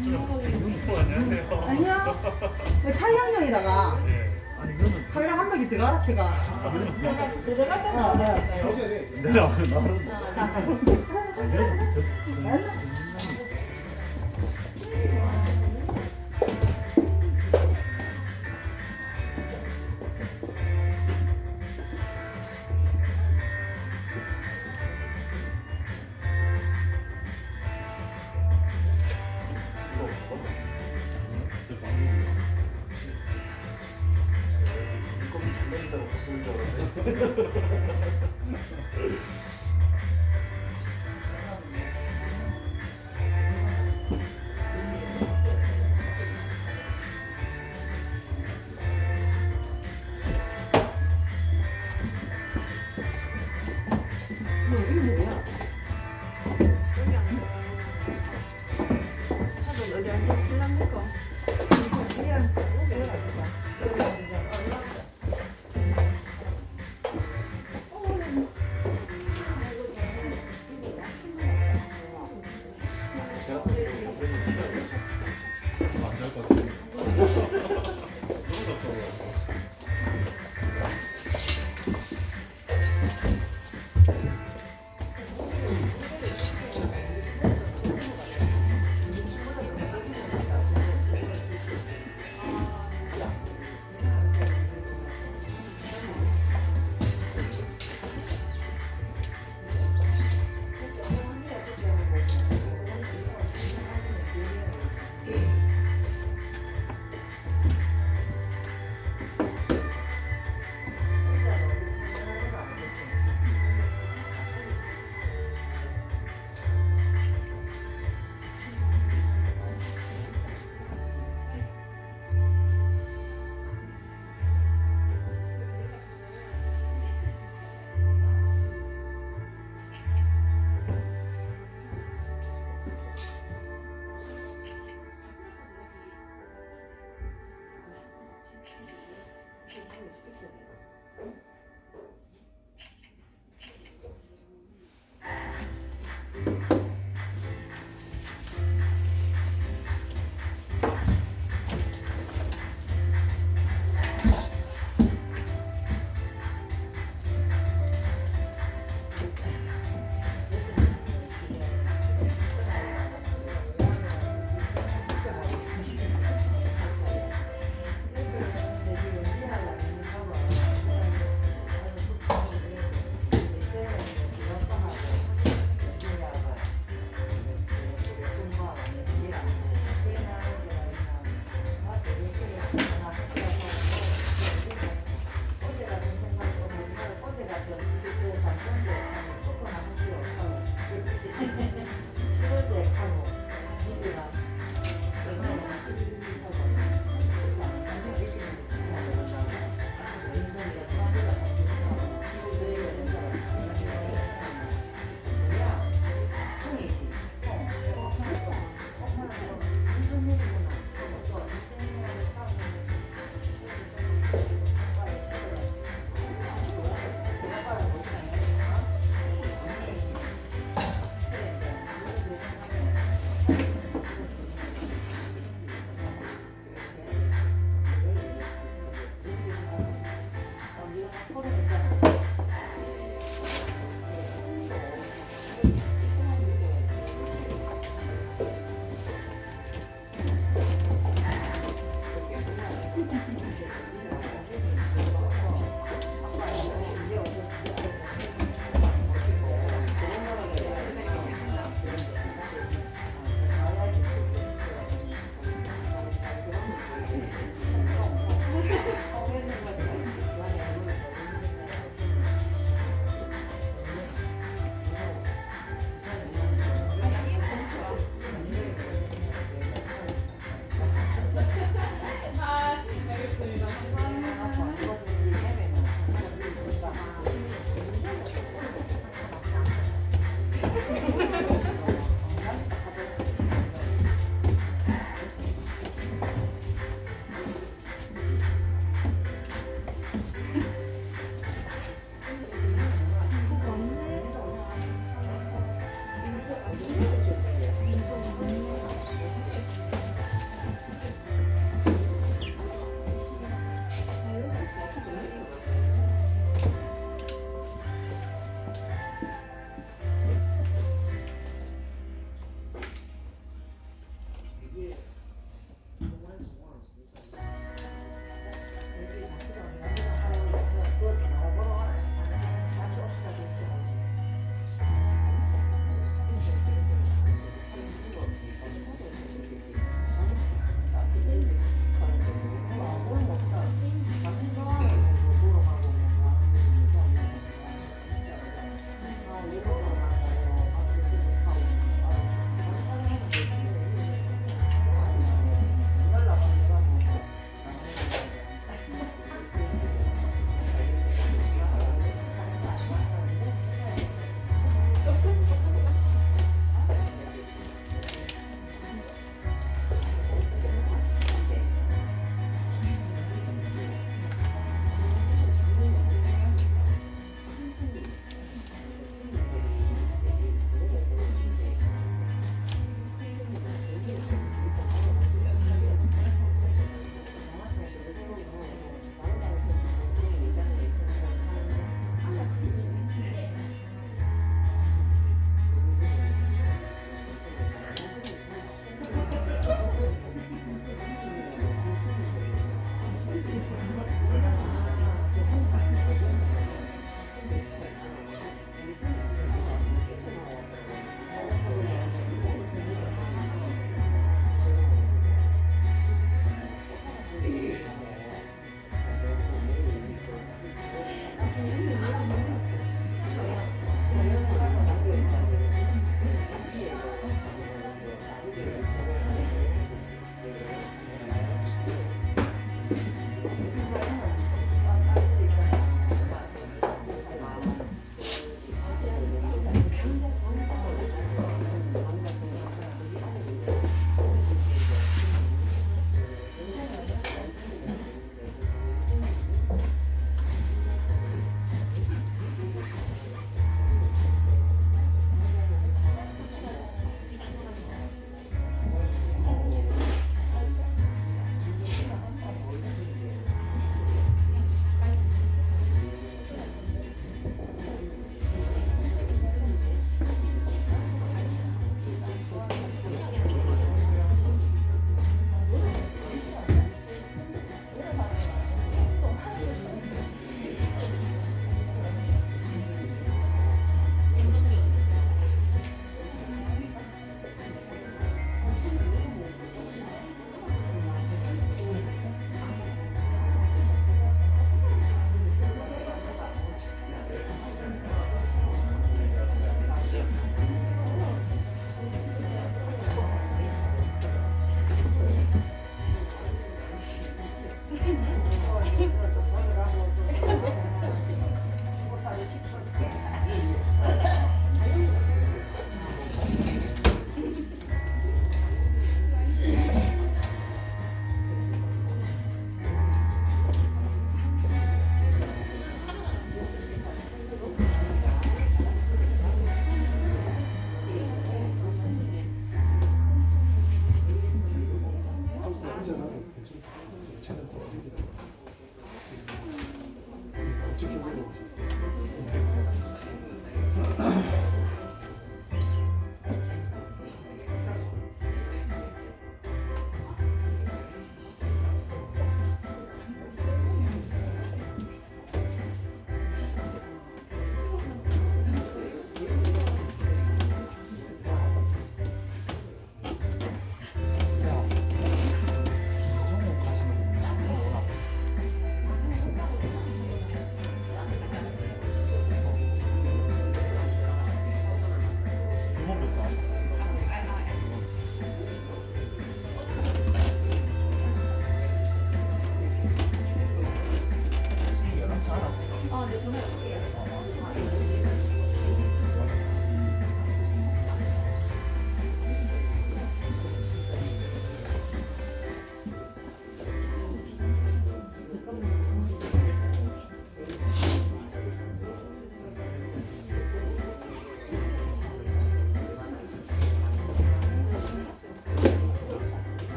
안녕하세요. 안녕. 촬영용이다가 예. 아니 그러면 카메라 한 명이 들어가라 걔가. 들어갔다 네. 내려와서 나를 이게 뭐야? 여기 앉아. 하도 어디 앉아 실랍니까?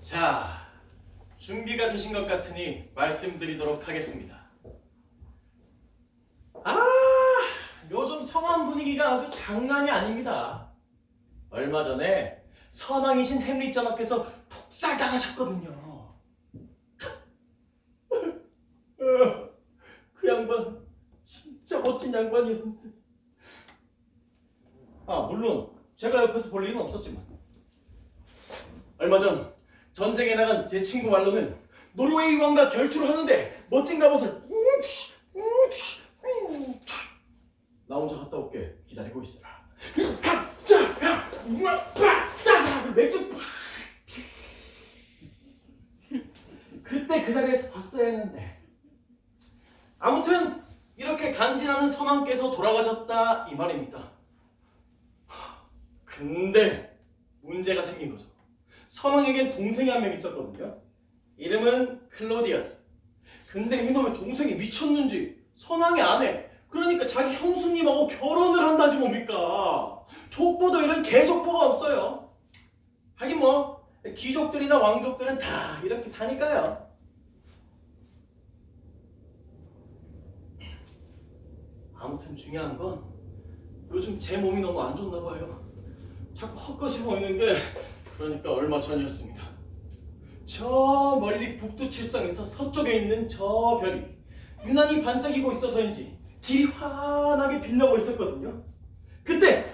자, 준비가 되신 것 같으니 말씀드리도록 하겠습니다. 요즘 성황 분위기가 아주 장난이 아닙니다. 얼마 전에 선왕이신 햄릿 전하께서 독살당하셨거든요. 그 양반 진짜 멋진 양반이었는데. 물론 제가 옆에서 볼 일은 없었지만 얼마 전 전쟁에 나간 제 친구 말로는 노르웨이 왕과 결투를 하는데 멋진 갑옷을 나 혼자 갔다 올게. 기다리고 있어라. 맥주 그때 그 자리에서 봤어야 했는데. 아무튼 이렇게 간지나는 선왕께서 돌아가셨다 이 말입니다. 근데 문제가 생긴 거죠. 선왕에겐 동생이 한 명 있었거든요. 이름은 클로디어스. 근데 이놈의 동생이 미쳤는지 선왕의 아내, 그러니까 자기 형수님하고 결혼을 한다지 뭡니까. 족보도 이런 개족보가 없어요. 하긴 뭐 귀족들이나 왕족들은 다 이렇게 사니까요. 아무튼 중요한 건 요즘 제 몸이 너무 안 좋나 봐요. 자꾸 헛것이 보이는 게, 그러니까 얼마 전이었습니다. 저 멀리 북두칠성에서 서쪽에 있는 저 별이 유난히 반짝이고 있어서인지 길이 환하게 빛나고 있었거든요. 그때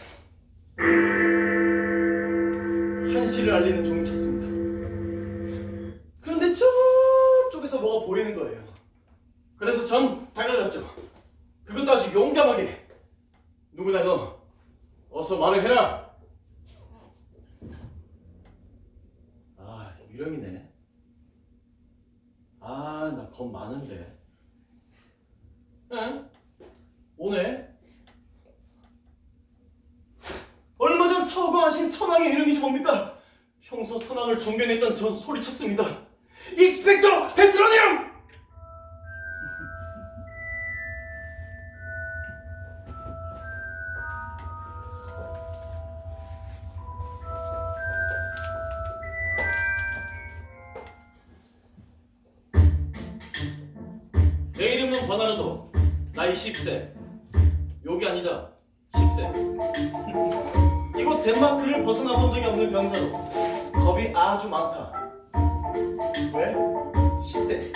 한시를 알리는 종이 쳤습니다. 그런데 저쪽에서 뭐가 보이는 거예요. 그래서 전 다가갔죠. 그것도 아주 용감하게. 누구냐 너? 어서 말을 해라. 아, 유령이네. 아, 나 겁 많은데. 응? 오네. 얼마 전 서거하신 선왕의 유령이지 뭡니까? 평소 선왕을 존경했던 전 소리쳤습니다. 익스펙터 페트로니움! 내 이름은 버나르도. 나이 10세. 욕이 아니다. 10세. 이곳 덴마크를 벗어나 본 적이 없는 병사로 겁이 아주 많다. 왜? 10세.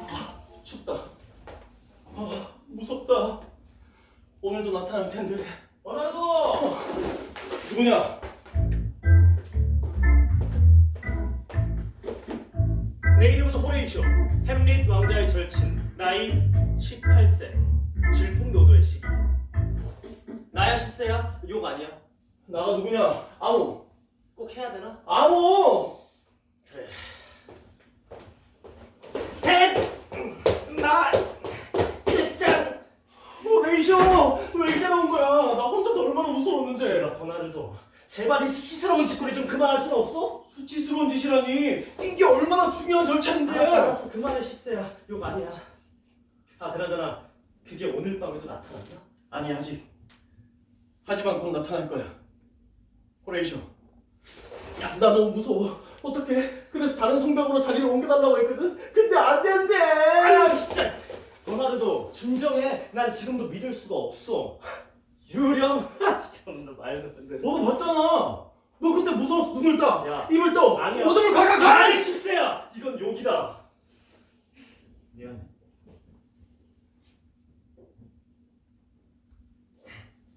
아, 춥다. 아, 무섭다. 오늘도 나타날 텐데. 버나르도! 누구냐? 내 이름은 호레이쇼. 햄릿 왕자의 절친. 나이 18세. 질풍노도의 시기. 나야 10세야? 욕 아니야. 나가 누구냐? 아무. 꼭 해야 되나? 아무! 그래. 나 대장. 레이셔! 왜 이제 나온 거야? 나 혼자서 얼마나 무서웠는데. 내가 버나르도 제발 이 수치스러운 짓거리 좀 그만할 수는 없어? 수치스러운 짓이라니. 이게 얼마나 중요한 절차인데. 알았어 그만해 10세야. 욕 아니야. 아 그나저나 그게 오늘 밤에도 나타났나? 아니, 아직. 하지만 곧 나타날 거야. 호레이셔. 야, 나 너무 무서워. 어떡해? 그래서 다른 성벽으로 자리를 옮겨달라고 했거든? 근데 안 된대! 아유 진짜. 버나르도 진정해. 난 지금도 믿을 수가 없어. 유령? 참나 말도 안 돼. 너도 봤잖아. 너 그때 무서워서 눈을 따. 야. 입을 떠. 아니야. 오줌을 가가 가만히 10세야. 이건 욕이다. 미안해.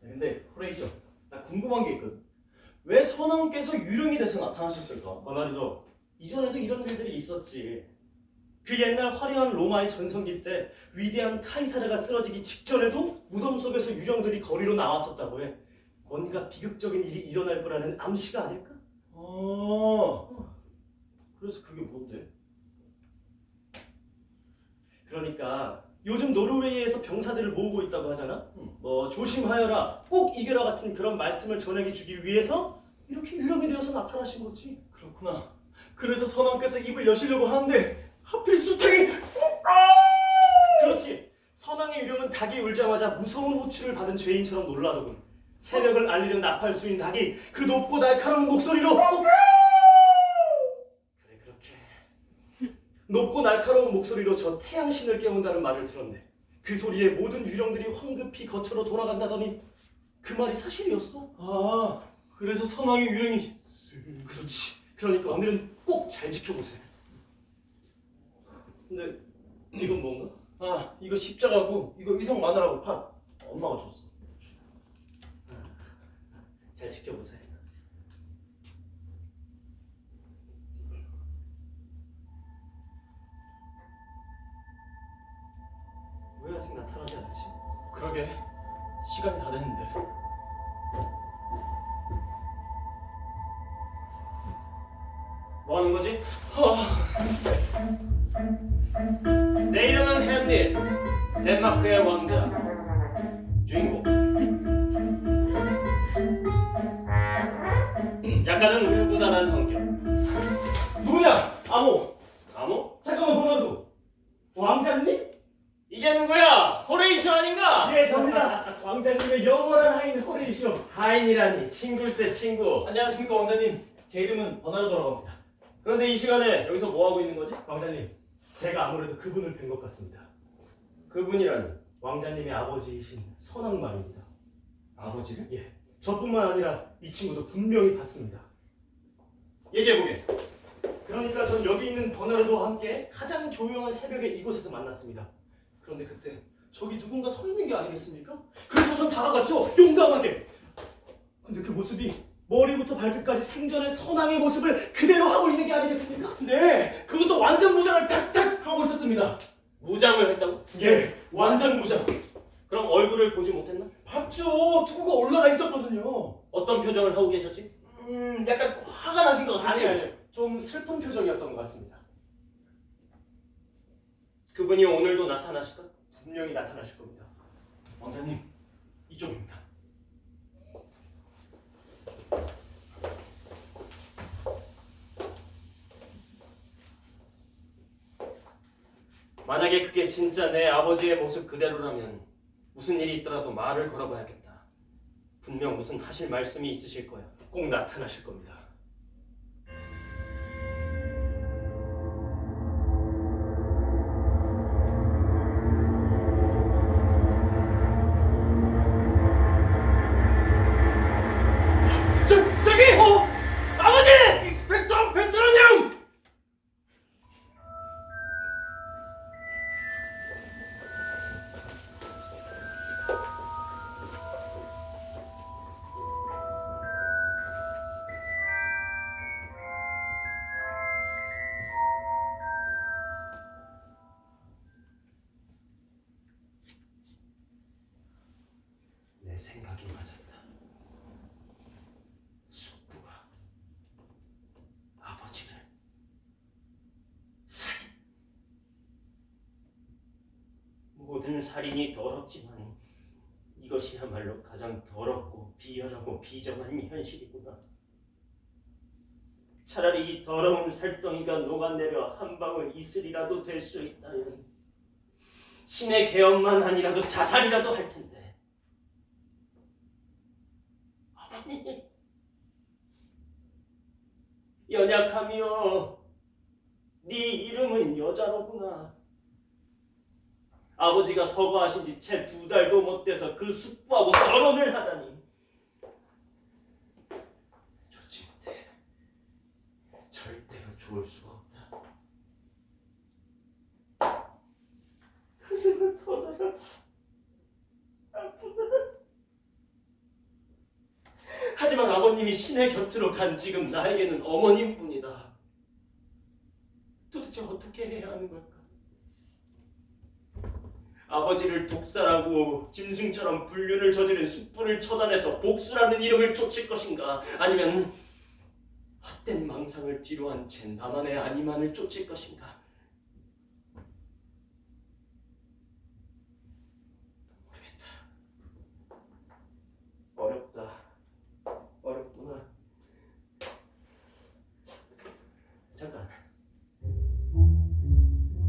근데 호레이셔, 나 궁금한 게 있거든. 왜 선왕께서 유령이 돼서 나타나셨을까? 버나르도 이전에도 이런 일들이 있었지. 그 옛날 화려한 로마의 전성기 때 위대한 카이사르가 쓰러지기 직전에도 무덤 속에서 유령들이 거리로 나왔었다고 해. 뭔가 비극적인 일이 일어날 거라는 암시가 아닐까? 그래서 그게 뭔데? 그러니까 요즘 노르웨이에서 병사들을 모으고 있다고 하잖아. 응. 뭐 조심하여라, 꼭 이겨라 같은 그런 말씀을 전하게 주기 위해서 이렇게 유령이 되어서 나타나신 거지. 그렇구나. 그래서 선왕께서 입을 여시려고 하는데 하필 수탱이. 그렇지. 선왕의 유령은 닭이 울자마자 무서운 호출을 받은 죄인처럼 놀라더군. 새벽을 알리는 나팔수인 닭이 그 높고 날카로운 목소리로 그래 그렇게 높고 날카로운 목소리로 저 태양신을 깨운다는 말을 들었네. 그 소리에 모든 유령들이 황급히 거처로 돌아간다더니 그 말이 사실이었어. 아, 그래서 선왕의 유령이. 그렇지. 그러니까 오늘은 꼭 잘 지켜보세요. 근데 이건 뭔가? 아, 이거 십자가고 이거 의성 마늘하고 팥. 엄마가 줬어. 잘 지켜보세요. 아직 나타나지 않지? 그러게 시간이 다 됐는데. 뭐 하는 거지? 내 이름은 햄릿, 덴마크의 왕자, 주인공. 약간은 우유부단한 성격. 누구냐? 아모. 아모? 잠깐만 번호도. 왕자님? 이게 누구야? 호레이쇼 아닌가? 예, 접니다. 왕자님의 영원한 하인 호레이쇼. 하인이라니 친구일세 친구. 안녕하십니까 왕자님. 제 이름은 버나르도라고 합니다. 그런데 이 시간에 여기서 뭐 하고 있는 거지? 왕자님, 제가 아무래도 그분을 뵌 것 같습니다. 그분이라니? 왕자님의 아버지이신 선왕 말입니다. 아버지를? 예, 저뿐만 아니라 이 친구도 분명히 봤습니다. 얘기해보게. 그러니까 전 여기 있는 버나르도와 함께 가장 조용한 새벽에 이곳에서 만났습니다. 그런데 그때 저기 누군가 서 있는 게 아니겠습니까? 그래서 전 다가갔죠, 용감하게. 근데 그 모습이 머리부터 발끝까지 생전의 선왕의 모습을 그대로 하고 있는 게 아니겠습니까? 네, 그것도 완전 무장을 탁탁 하고 있었습니다. 무장을 했다고? 예, 완전 무장. 그럼 얼굴을 보지 못했나? 봤죠. 투구가 올라가 있었거든요. 어떤 표정을 하고 계셨지? 약간 화가 나신 것 같았지? 아니요. 좀 슬픈 표정이었던 것 같습니다. 그분이 오늘도 나타나실까? 분명히 나타나실 겁니다. 왕자님, 이쪽입니다. 만약에 그게 진짜 내 아버지의 모습 그대로라면 무슨 일이 있더라도 말을 걸어봐야겠다. 분명 무슨 하실 말씀이 있으실 거야. 꼭 나타나실 겁니다. 저기! 아버지! 익스펙터 베트라냥! 내 생각이 맞았다. 숙부가 아버지를 살인. 모든 살인이 더럽지만 이것이야말로 가장 더럽고 비열하고 비정한 현실이구나. 차라리 이 더러운 살덩이가 녹아내려 한 방울 이슬이라도 될 수 있다면 신의 계엄만 아니라도 자살이라도 할 텐데. 어머니, 연약하며 네 이름은 여자로구나. 아버지가 서거하신 지 채 2달도 못 돼서 그 숙부하고 결혼을 하다니. 좋지 못해. 절대로 좋을 수가 없다. 가슴은 터져라. 아프다. 하지만 아버님이 신의 곁으로 간 지금 나에게는 어머님뿐이다. 도대체 어떻게 해야 하는 걸까? 아버지를 독살하고 짐승처럼 불륜을 저지른 숙부를 처단해서 복수라는 이름을 쫓을 것인가? 아니면 헛된 망상을 뒤로한 채 나만의 아니만을 쫓을 것인가? 모르겠다. 어렵구나. 잠깐.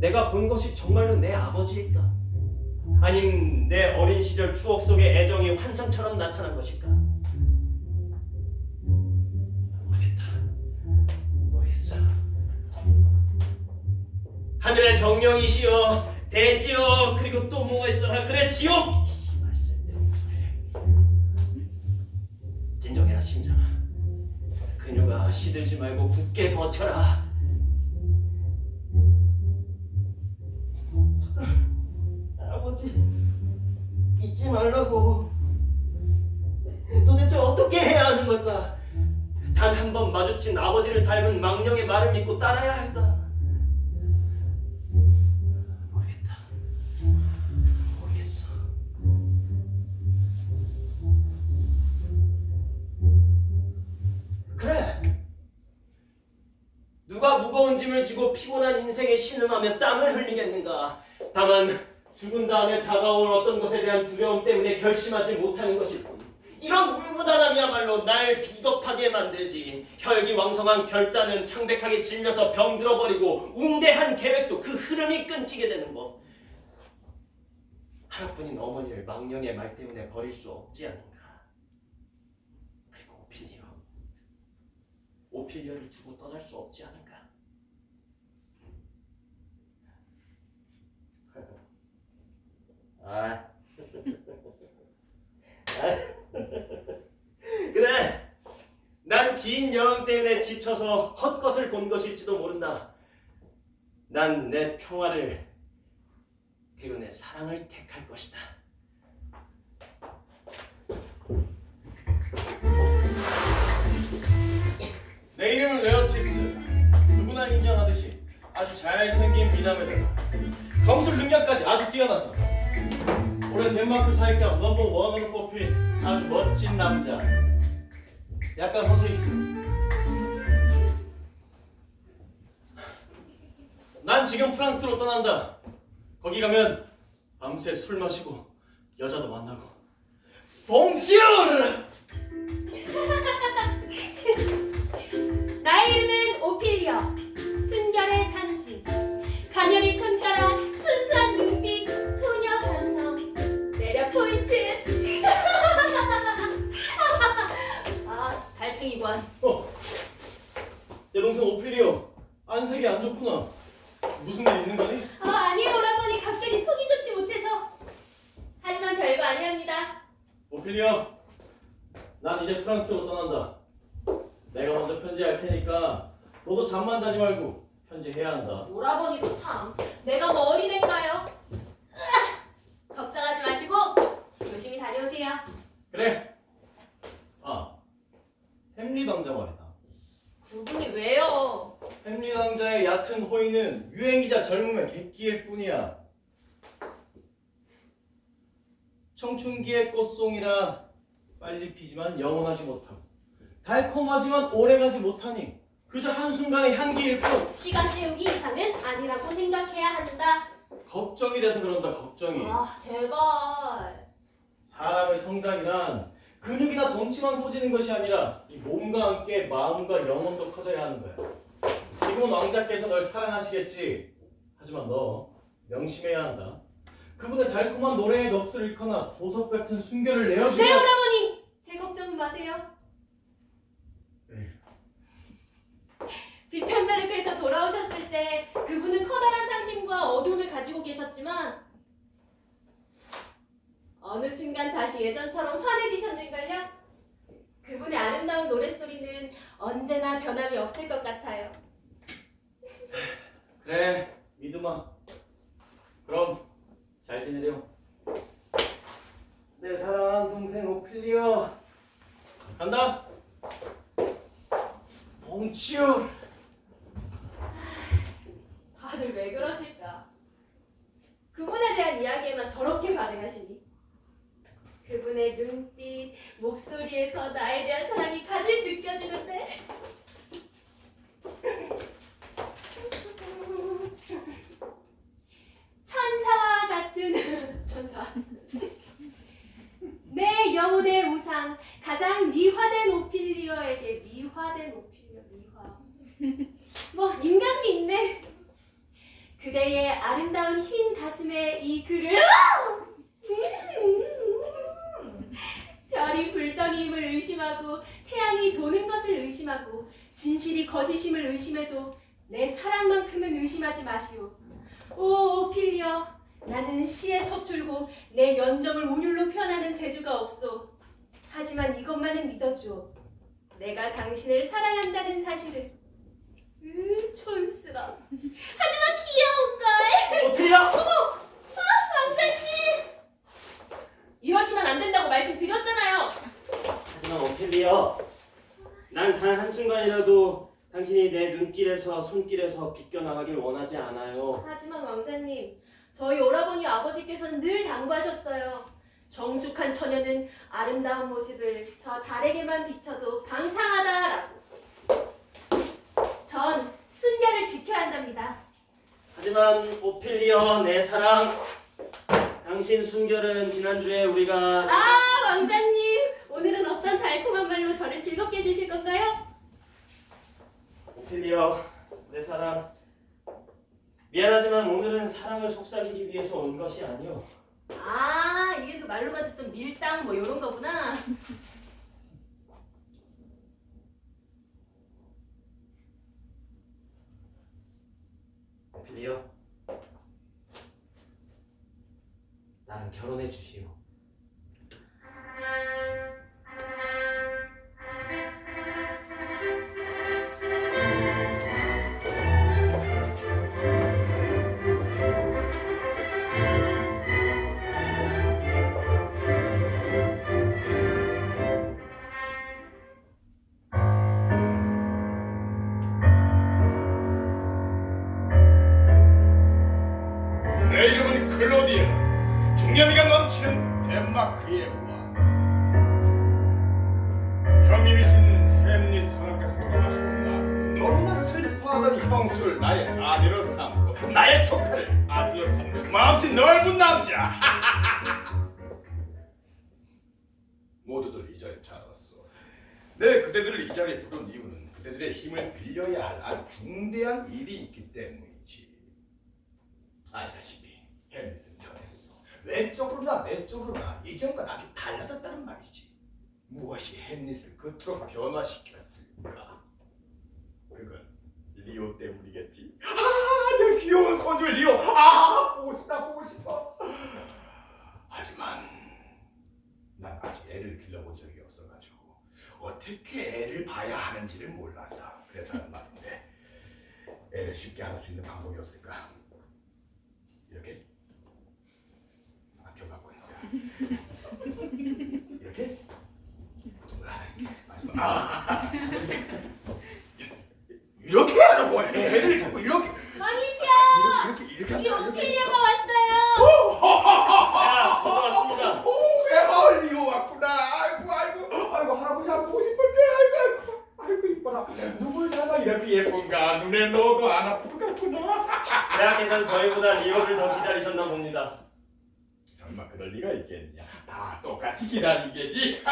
내가 본 것이 정말로 내 아버지일까? 아님 내 어린 시절 추억 속의 애정이 환상처럼 나타난 것일까? 모르겠어. 하늘의 정령이시여, 대지여, 그리고 또 뭐가 있더라? 그래, 지옥! 이말 쓸데없는 소리. 진정해라, 심장아. 그녀가 시들지 말고 굳게 버텨라. 아버지, 잊지 말라고. 도대체 어떻게 해야 하는 걸까? 단 한 번 마주친 아버지를 닮은 망령의 말을 믿고 따라야 할까? 모르겠다. 누가 무거운 짐을 지고 피곤한 인생에 신음하며 땀을 흘리겠는가. 다만 죽은 다음에 다가올 어떤 것에 대한 두려움 때문에 결심하지 못하는 것일 뿐. 이런 우유부단함이야말로 날 비겁하게 만들지. 혈기왕성한 결단은 창백하게 질려서 병들어버리고 웅대한 계획도 그 흐름이 끊기게 되는 법. 하나뿐인 어머니를 망령의 말 때문에 버릴 수 없지 않은가. 그리고 오피리어를 두고 떠날 수 없지 않은가. 그래, 난 긴 여행 때문에 지쳐서 헛것을 본 것일지도 모른다. 난 내 평화를 그리고 내 사랑을 택할 것이다. 내 이름은 레어티스. 누구나 인정하듯이 아주 잘생긴 미남에다가 검술 능력까지 아주 뛰어나서 올해 덴마크 사회감 넘버 원으로 뽑힌 아주 멋진 남자. 약간 허세 있어. 난 지금 프랑스로 떠난다. 거기 가면 밤새 술 마시고 여자도 만나고. 봉지르! 나의 이름은 오피리어. 순결의 상징. 가녀린 손가락, 순수한 눈빛, 소녀 감성, 매력 포인트. 달팽이관. 내 동생 오피리오 안색이 안 좋구나. 무슨 일 있는 거니? 아니에요, 오라버니. 갑자기 속이 좋지 못해서. 하지만 별거 아니랍니다. 오피리오, 난 이제 프랑스로 떠난다. 내가 먼저 편지할 테니까 너도 잠만 자지 말고 편지해야 한다. 오라버니도 참. 내가 뭐 어린애인가요? 걱정하지 마시고 조심히 다녀오세요. 그래. 햄릿 왕자 말이다. 그분이 왜요? 햄릿 왕자의 얕은 호의는 유행이자 젊음의 객기일 뿐이야. 청춘기의 꽃송이라 빨리 피지만 영원하지 못하고 달콤하지만 오래가지 못하니 그저 한순간의 향기일 뿐. 시간 때우기 이상은 아니라고 생각해야 한다. 걱정이 돼서 그런다. 걱정이. 제발. 사람의 성장이란 근육이나 덩치만 커지는 것이 아니라 이 몸과 함께 마음과 영혼도 커져야 하는 거야. 지금은 왕자께서 널 사랑하시겠지. 하지만 너 명심해야 한다. 그분의 달콤한 노래의 넋을 잃거나 보석 같은 순결을 내어주면 네, 오라버니. 제 걱정은 마세요. 비텐베르크에서 돌아오셨을 때 그분은 커다란 상심과 어두움을 가지고 계셨지만 어느 순간 다시 예전처럼 환해지셨는걸요? 그분의 아름다운 노랫소리는 언제나 변함이 없을 것 같아요. 그래, 믿음아. 그럼 잘 지내렴. 내 사랑하는 동생 오피리오. 간다. 봉치우. 다들 왜 그러실까? 그분에 대한 이야기에만 저렇게 반응하시니? 그분의 눈빛, 목소리에서 나에 대한 사랑이 가득 느껴지는데 천사와 같은 천사 내 영혼의 우상 가장 미화된 오피리어에게 미화된 오피리어 뭐 인간미 있네. 그대의 아름다운 흰 가슴에 이 글을 별이 불덩이임을 의심하고 태양이 도는 것을 의심하고 진실이 거짓임을 의심해도 내 사랑만큼은 의심하지 마시오. 오 오피리어, 나는 시에 서툴고 내 연정을 운율로 표현하는 재주가 없소. 하지만 이것만은 믿어주오. 내가 당신을 사랑한다는 사실을. 촌스러. 하지만 귀여운걸. 오피리오. 어머! 왕자님! 이러시면 안 된다고 말씀드렸잖아요. 하지만 오피리어, 난 단 한순간이라도 당신이 내 눈길에서 손길에서 비껴나가길 원하지 않아요. 하지만 왕자님, 저희 오라버니 아버지께서는 늘 당부하셨어요. 정숙한 처녀는 아름다운 모습을 저 달에게만 비춰도 방탕하다라고. 전 바랍니다. 하지만 오피리어 내 사랑, 당신 순결은 지난주에 우리가 아, 왕자님! 오늘은 어떤 달콤한 말로 저를 즐겁게 해주실 건가요? 오피리어 내 사랑, 미안하지만 오늘은 사랑을 속삭이기 위해서 온 것이 아니오. 아, 이게 그 말로만 듣던 밀당 뭐 이런 거구나. 오피리어, 나랑 결혼해 주시오. 내 이름은 클로디아스, 중년미가 넘치는 덴마크의 왕. 형님이신 햄릿 사랑께서 돌아가시고 나 너무나 슬퍼하던 형수를 나의 아내로 삼고 나의 조카를 아들로 삼는 마음씨 넓은 남자. 모두들 이 자리에 잘 왔어. 내 그대들을 이 자리에 부른 이유는 그대들의 힘을 빌려야 할 아주 중대한 일이 있기 때문이지. 아시다시피 햄릿은 변했어. 외적으로나 내적으로나 이전과 아주 달라졌다는 말이지. 무엇이 햄릿을 그토록 변화시켰을까? 그건 리오 때문이겠지. 내 귀여운 손주 리오. 보고 싶다, 보고 싶어. 하지만 난 아직 애를 길러본 적이 없어가지고 어떻게 애를 봐야 하는지를 몰라서 그래서 하는 말인데, 애를 쉽게 할 수 있는 방법이 없을까? 이렇게 아껴갖고 있는 이렇게 마지막 이렇게 하라고 해. 애를 자꾸 이렇게 왕이시여! 이렇게 이 하자. 오피리아가 왔어요! 야, 돌아왔습니다. 오, 리오 왔구나. 아이고 할아버지 안 보고 싶은데. 아이고 이뻐라. 누굴 닮아 이렇게 예쁜가? 눈에 넣어도 안 아플 것 같구나. 대학에선 저희보다 리오를 더 기다리셨나 봅니다. 설마 그럴 리가 있겠냐? 다 똑같이 기다린 게지.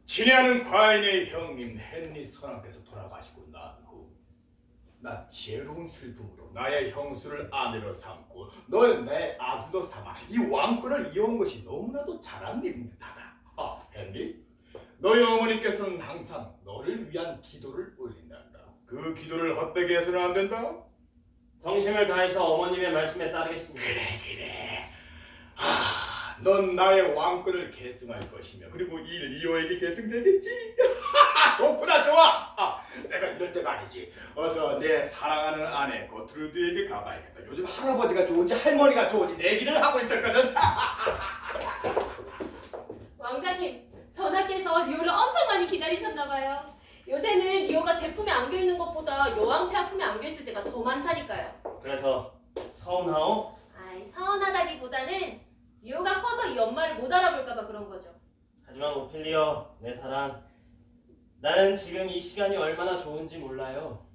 친애하는 과인의 형님 헨리 선왕께서 돌아가시고 난 후, 나 지혜로운 슬픔으로 나의 형수를 아내로 삼고 널 내 아들로 삼아 이 왕권을 이어온 것이 너무나도 잘한 일인 듯하다. 헨리, 너희 어머니께서는 항상 너를 위한 기도를 올린단다. 그 기도를 헛되게 해서는 안 된다. 성심을 다해서 어머님의 말씀에 따르겠습니다. 그래. 넌 나의 왕권을 계승할 것이며 그리고 이 리오에게 계승되겠지. 좋구나, 좋아. 내가 이럴 때가 아니지. 어서 내 사랑하는 아내 거트루드에게 가봐야겠다. 요즘 할아버지가 좋은지 할머니가 좋은지 내기를 하고 있었거든. 왕자님, 전하께서 리오를 엄청 많이 기다리셨나봐요. 요새는 리오가 제품에 안겨있는 것보다 여왕 폐하품에 안겨있을 때가 더 많다니까요. 그래서 서운하오? 아이, 서운하다기보다는 리오가 커서 이 엄마를 못 알아볼까봐 그런 거죠. 하지만 오피리어 내 사랑, 나는 지금 이 시간이 얼마나 좋은지 몰라요.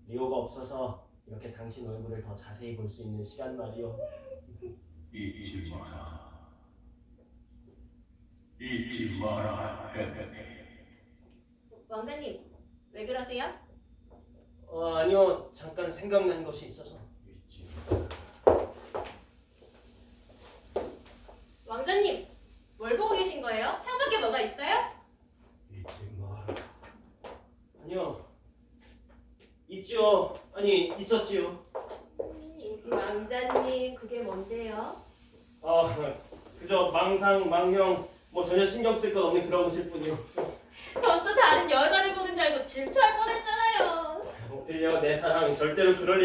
리오가 없어서 이렇게 당신 얼굴을 더 자세히 볼 수 있는 시간 말이요. 잊지 마라. 잊지 마라. 왕자님, 왜 그러세요? 아니요, 잠깐 생각난 것이 있어서. 잊지 왕자님, 뭘 보고 계신 거예요? 창밖에 뭐가 있어요? 마라. 아니요, 있지요. 아니, 있었지요. 우리 왕자님, 그게 뭔데요? 그저 망상, 망령, 뭐 전혀 신경 쓸 것 없는 그런 것일 뿐이요. 전 또 다른 여자를 보는 줄 알고 질투할 뻔했잖아요. 오피리어 내 사랑, 절대로 그럴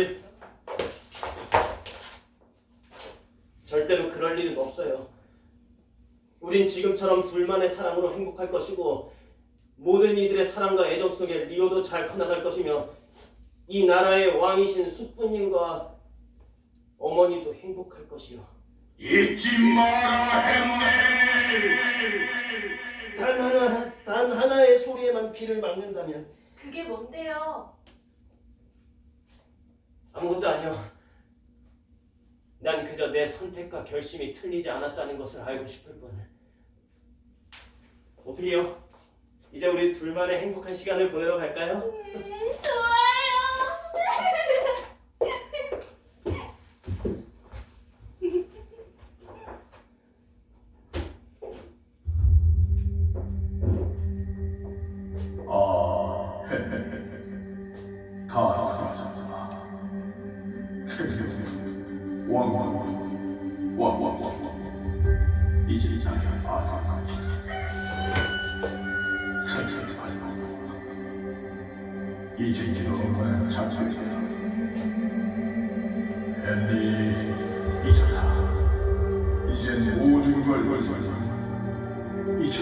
일은 없어요. 우린 지금처럼 둘만의 사랑으로 행복할 것이고 모든 이들의 사랑과 애정 속에 리오도 잘 커나갈 것이며 이 나라의 왕이신 숙부님과 어머니도 행복할 것이요. 잊지 마라, 햄릿. 단 하나의 소리에만 귀를 막는다면 그게 뭔데요? 아무것도 아니요. 난 그저 내 선택과 결심이 틀리지 않았다는 것을 알고 싶을 뿐. 오피리오, 이제 우리 둘만의 행복한 시간을 보내러 갈까요? 좋아요. 다 사라졌다. 왕. 이제 자기가 다 이제 너는 자자자. 헨리 잊었다. 이제 모든 걸 이제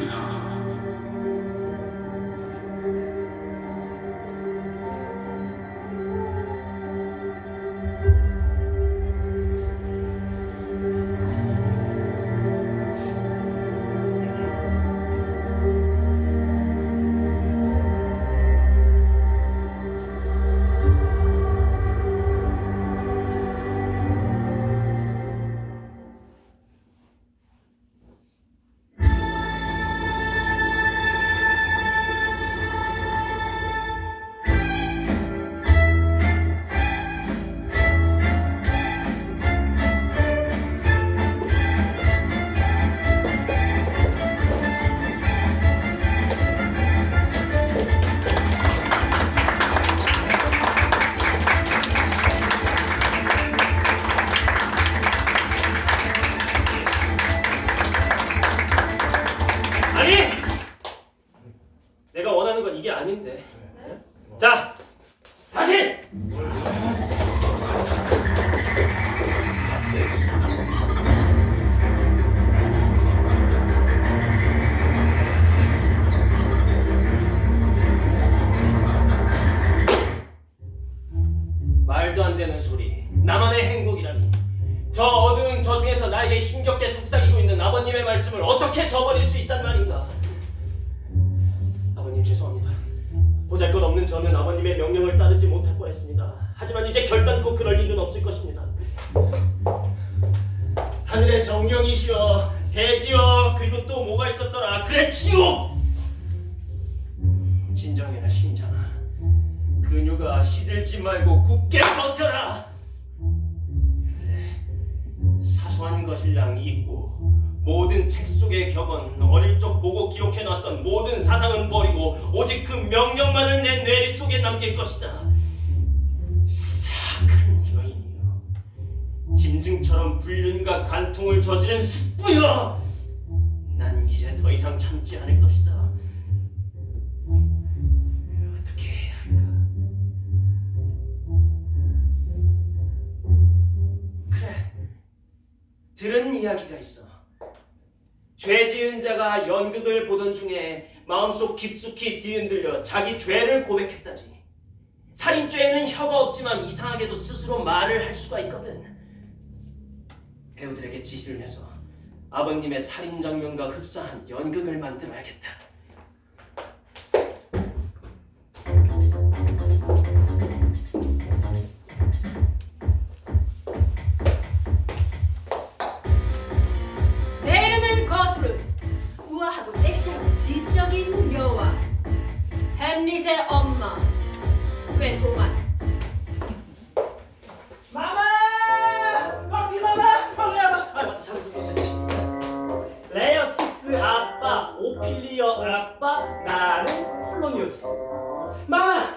아니! 내가 원하는 건 이게 아닌데. 자, 다시! 말도 안 되는 소리. 나만의 행복이라니. 저 어두운 저승에서 나에게 힘겹게 속삭이고 있는 아버님의 말씀을 어떻게 저버릴 수 있단 말인가. 아버님 죄송합니다. 보잘것없는 저는 아버님의 명령을 따르지 못할 뻔했습니다. 하지만 이제 결단코 그럴 일은 없을 것입니다. 하늘의 정령이시여, 대지여, 그리고 또 뭐가 있었더라. 그래, 지옥! 진정해라 심장아. 근육아, 시들지 말고 굳게 버텨라. 사소한 것일랑 잊고 모든 책 속의 격언, 어릴 적 보고 기록해놨던 모든 사상은 버리고 오직 그 명령만을 내 뇌리 속에 남길 것이다. 사악한 여인이여, 짐승처럼 불륜과 간통을 저지른 숙부여, 난 이제 더 이상 참지 않을 것이다. 어떻게 해야 할까? 그래, 들은 이야기가 있어. 죄 지은 자가 연극을 보던 중에 마음속 깊숙이 뒤흔들려 자기 죄를 고백했다지. 살인죄에는 혀가 없지만 이상하게도 스스로 말을 할 수가 있거든. 배우들에게 지시를 해서 아버님의 살인 장면과 흡사한 연극을 만들어야겠다. 내 이름은 거트루드. 우아하고 섹시하고 지적인 여왕. 햄릿의 엄마. 궤도만. 마마! 커피 마마! 잠시만. 레어티스 아빠, 오피리어 아빠, 나는 폴로니우스. 마마!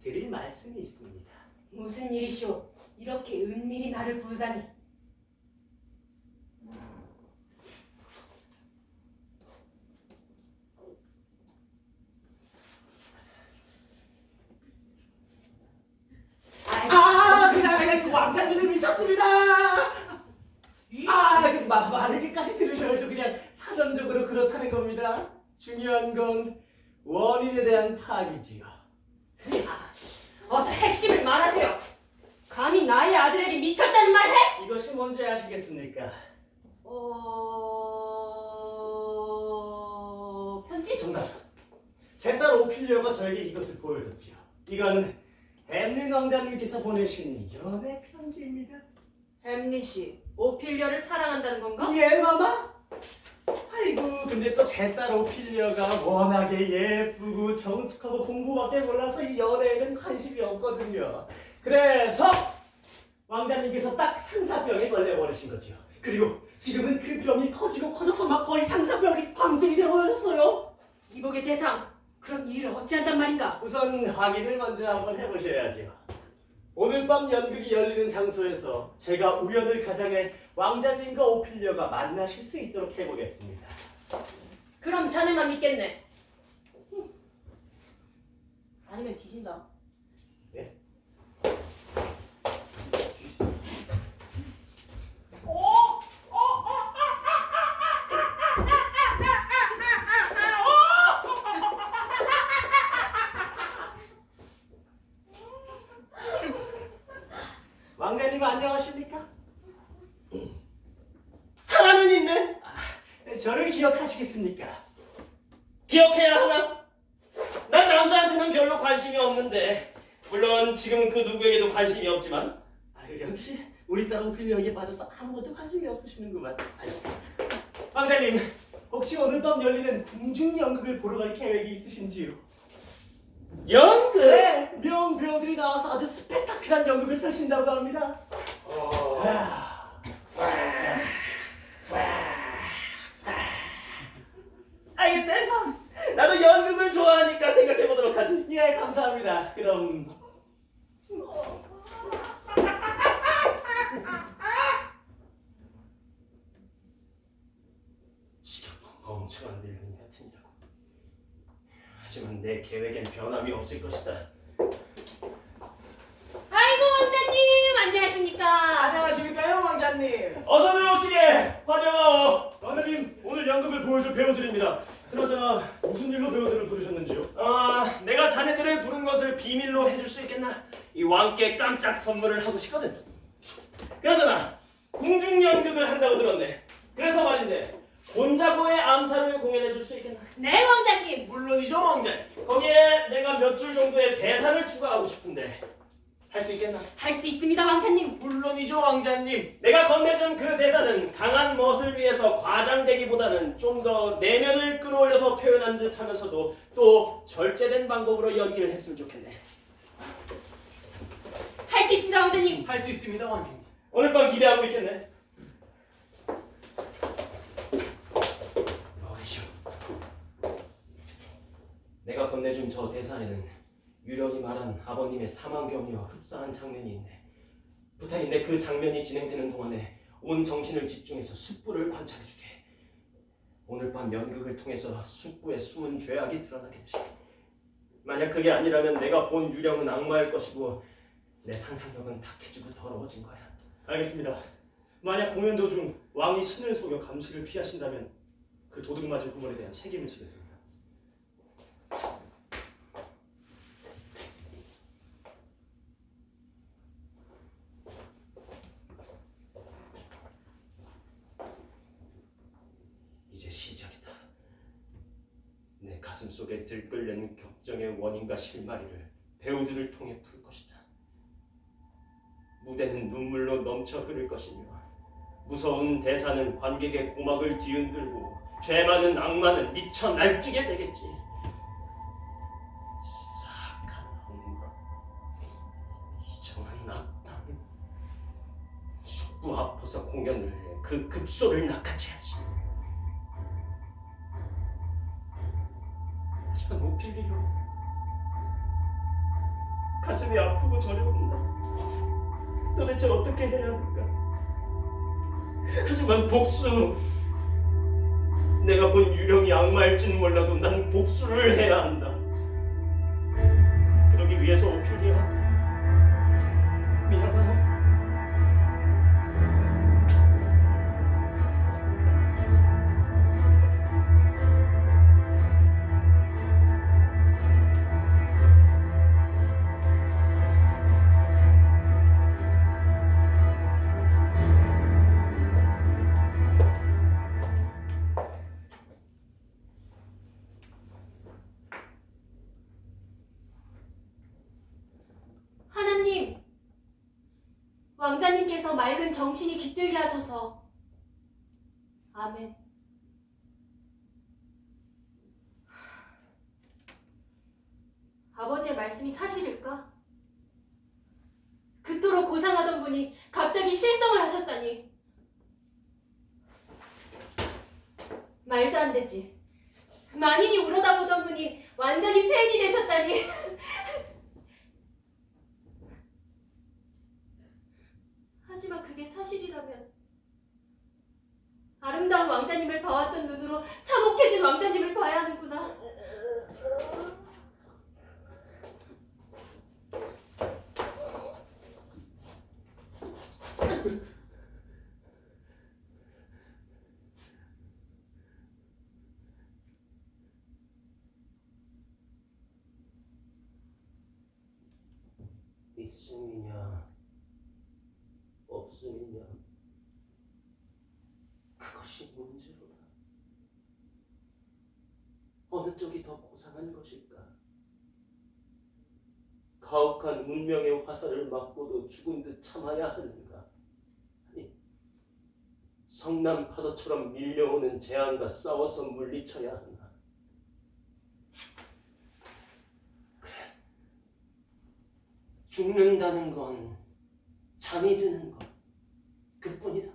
드릴 말씀이 있습니다. 무슨 일이시오? 이렇게 은밀히 나를 부르다니. 그냥 그 왕자님이 미쳤습니다. 그 말하기까지 들으셔야죠. 그냥 사전적으로 그렇다는 겁니다. 중요한 건 원인에 대한 파악이지요. 어서 핵심을 말하세요. 감히 나의 아들에게 미쳤다는 말 해? 이것이 뭔지 아시겠습니까? 편지? 정답. 제 딸 오피리어가 저에게 이것을 보여줬지요. 이건 햄릿 왕자님께서 보내신 연애 편지입니다. 햄릿이 오피리어를 사랑한다는 건가? 예, 마마? 아이고, 근데 또 제 딸 오피리어가 워낙에 예쁘고 정숙하고 공부밖에 몰라서 이 연애에는 관심이 없거든요. 그래서 왕자님께서 딱 상사병에 걸려버리신 거지요. 그리고 지금은 그 병이 커지고 커져서 막 거의 상사병이 광쟁이 되어버렸어요. 이복의 재상, 그럼 이 일을 어찌한단 말인가? 우선 확인을 먼저 한번 해보셔야죠. 오늘 밤 연극이 열리는 장소에서 제가 우연을 가장해 왕자님과 오피리어가 만나실 수 있도록 해보겠습니다. 그럼 자네만 믿겠네. 아니면 뒤진다. 네? 왕자님 안녕하십니까? 사랑은 있네. 저를 기억하시겠습니까? 기억해야 하나? 난 남자한테는 별로 관심이 없는데 물론 지금은 그 누구에게도 관심이 없지만 역시 우리 딸 오피리어에게 빠져서 아무것도 관심이 없으시는구만. 왕자님, 혹시 오늘 밤 열리는 궁중 연극을 보러 갈 계획이 있으신지요? 연극? 네, 명배우들이 나와서 아주 스펙타클한 연극을 펼친다고 합니다. 알겠네. 나도 연극을 좋아하니까 생각해보도록 하지. 예, 감사합니다. 그럼 지겹고 멍청한 늙은이 같으니라고. 하지만 내 계획엔 변함이 없을 것이다. 아이고 왕자님, 안녕하십니까? 안녕하십니까요, 왕자님. 어서 들어오시게. 환영하오. 왕자님, 오늘 연극을 보여줄 배우들입니다. 그나저나 무슨 일로 배우들을 부르셨는지요? 내가 자네들을 부른 것을 비밀로 해줄 수 있겠나? 이 왕께 깜짝 선물을 하고 싶거든. 그러잖아, 궁중 연극을 한다고 들었네. 그래서 말인데, 곤자고의 암살을 공연해줄 수 있겠나? 네 왕자님. 물론이죠, 왕자님. 거기에 내가 몇 줄 정도의 대사를 추가하고 싶은데 할 수 있겠나? 할 수 있습니다 왕자님. 물론이죠, 왕자님. 내가 건네준 그 대사는 강한 멋을 위해서 과장되기보다는 좀 더 내면을 끌어올려서 표현한 듯하면서도 또 절제된 방법으로 연기를 했으면 좋겠네. 할 수 있습니다 왕자님. 할 수 있습니다, 왕자님. 오늘 밤 기대하고 있겠네. 어이쇼. 내가 건네준 저 대사에는 유령이 말한 아버님의 사망경위와 흡사한 장면이 있네. 부탁인데 그 장면이 진행되는 동안에 온 정신을 집중해서 숙부를 관찰해주게. 오늘 밤 연극을 통해서 숙부의 숨은 죄악이 드러나겠지. 만약 그게 아니라면 내가 본 유령은 악마일 것이고 내 상상력은 탁해지고 더러워진 거야. 알겠습니다. 만약 공연 도중 왕이 신을 속여 감시를 피하신다면 그 도둑 맞은 후문에 대한 책임을 지겠습니다. 이제 시작이다. 내 가슴 속에 들끓는 격정의 원인과 실마리를 배우들을 통해 풀 것이다. 무대는 눈물로 넘쳐 흐를 것이며 무서운 대사는 관객의 고막을 뒤흔들고 죄 많은 악마는 미쳐 날뛰게 되겠지. 사악한 악마, 이정한 악당, 숙부 앞에서 공연을 해 그 급소를 낚아채야지. 하지만 오피리오, 가슴이 아프고 저려온다. 도대체 어떻게 해야 할까? 하지만 복수, 내가 본 유령이 악마일지는 몰라도 난 복수를 해야 한다. 그러기 위해서 오피리오, 미안하오. 왕자님께서 맑은 정신이 깃들게 하소서. 아멘. 아버지의 말씀이 사실일까? 그토록 고상하던 분이 갑자기 실성을 하셨다니. 말도 안 되지. 만인이 우러다보던 분이 완전히 폐인이 되셨다니. 하지만 그게 사실이라면 아름다운 왕자님을 봐왔던 눈으로 참혹해진 왕자님을 봐야 하는구나. 있음이냐 없음이냐 그것이 문제로다. 어느 쪽이 더 고상한 것일까? 가혹한 운명의 화살을 맞고도 죽은 듯 참아야 하는가? 아니, 성남 파도처럼 밀려오는 재앙과 싸워서 물리쳐야 하나? 죽는다는 건 잠이 드는 것 그뿐이다.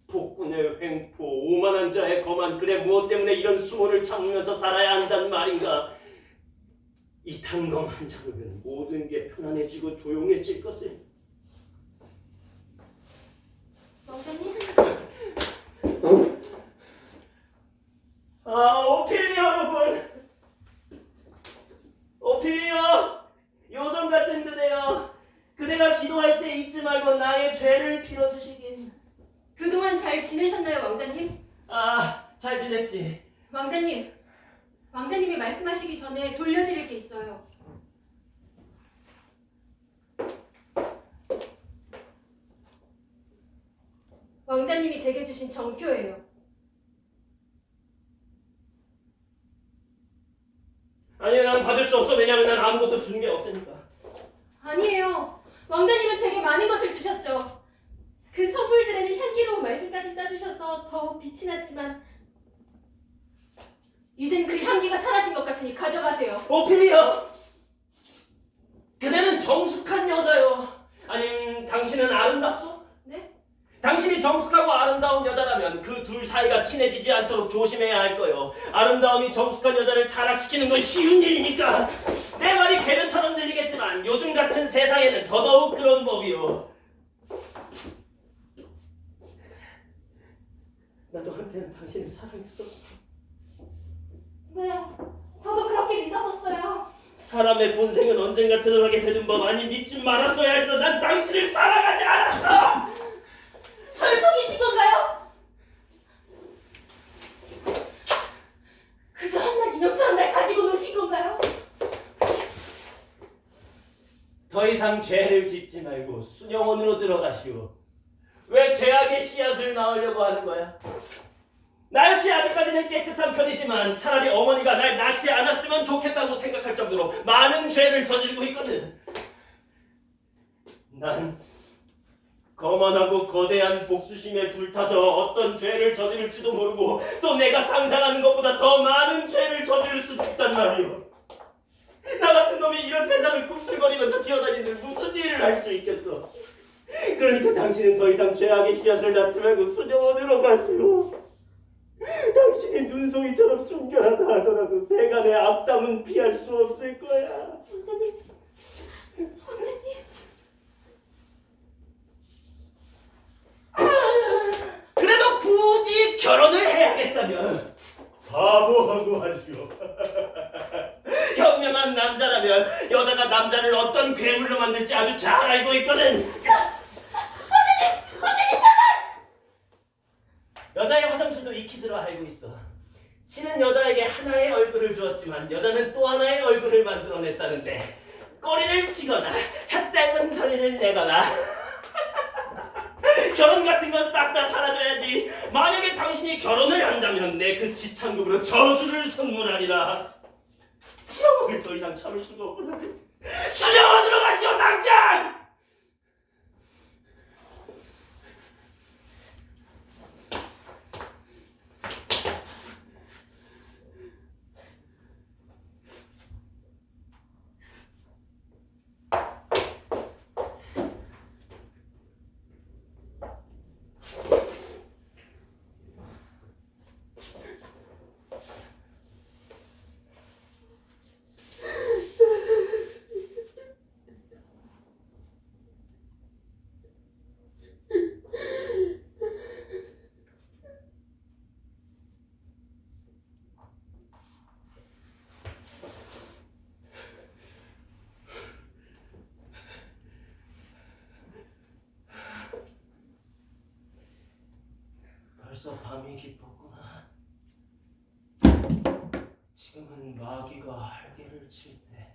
폭군의 횡포, 오만한 자의 거만, 그래 무엇 때문에 이런 수모를 참으면서 살아야 한단 말인가? 이 단검 한 장이면 모든 게 편안해지고 조용해질 것을. 왕자님? 오피리어 여러분! 오피리어! 요정 같은 그대여, 그대가 기도할 때 잊지 말고 나의 죄를 빌어주시긴. 그동안 잘 지내셨나요, 왕자님? 잘 지냈지. 왕자님, 왕자님이 말씀하시기 전에 돌려드릴 게 있어요. 왕자님이 제게 주신 정표예요. 아니, 난 받을 수 없어. 왜냐면 난 아무것도 준 게 없으니까. 아니에요. 왕자님은 제게 많은 것을 주셨죠. 그 선물들에는 향기로운 말씀까지 싸주셔서 더욱 빛이 났지만 이젠 그 향기가 사라진 것 같으니 가져가세요. 오피리어! 그대는 정숙한 여자요. 아님 당신은 아름답소? 네? 당신이 정숙하고 아름다운 여자라면 그 둘 사이가 친해지지 않도록 조심해야 할 거요. 아름다움이 정숙한 여자를 타락시키는 건 쉬운 일이니까. 내 말이 궤변처럼 들리겠지만 요즘 같은 세상에는 더더욱 그런 법이요. 나도 한때는 당신을 사랑했었어. 네, 저도 그렇게 믿었었어요. 사람의 본성은 언젠가 드러나게 되는 법. 아니 믿지 말았어야 했어. 난 당신을 사랑하지 않았어. 절 속이신 건가요? 그저 한낱 인형처럼 날 가지고 노신 건가요? 더 이상 죄를 짓지 말고 수녀원으로 들어가시오. 왜 죄악의 씨앗을 낳으려고 하는 거야? 나 역시 아직까지는 깨끗한 편이지만 차라리 어머니가 날 낳지 않았으면 좋겠다고 생각할 정도로 많은 죄를 저지르고 있거든. 난 거만하고 거대한 복수심에 불타서 어떤 죄를 저지를지도 모르고 또 내가 상상하는 것보다 더 많은 죄를 저지를 수도 있단 말이오. 나 같은 놈이 이런 세상을 꿈틀거리면서 기어다니는데 무슨 일을 할 수 있겠어. 그러니까 당신은 더 이상 죄악의 씨앗을 낳지 말고 수녀원으로 가시오. 당신이 눈송이처럼 순결하다 하더라도 세간의 악담은 피할 수 없을 거야. 왕자님, 왕자님. 그래도 굳이 결혼을 해야겠다면 바보하고 하시오. 현명한 남자라면 여자가 남자를 어떤 괴물로 만들지 아주 잘 알고 있거든. 왕자님 제발! 여자의 화장실도 익히 들어 알고 있어. 신은 여자에게 하나의 얼굴을 주었지만 여자는 또 하나의 얼굴을 만들어냈다는데 꼬리를 치거나 햇땡은 다리를 내거나 결혼 같은 건 싹 다 사라져야지. 만약에 당신이 결혼을 한다면 내 그 지창급으로 저주를 선물하리라. 정말 더 이상 참을 수가 없구나. 수녀원으로 가시오 당장! 벌써 밤이 깊었구나. 지금은 마귀가 활개를 칠 때.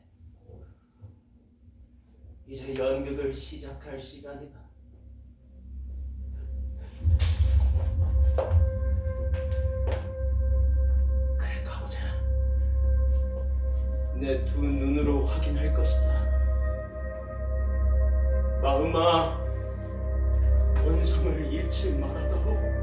이제 연극을 시작할 시간이다. 그래, 가보자. 내 두 눈으로 확인할 것이다. 마음아, 본성을 잃지 말아다오.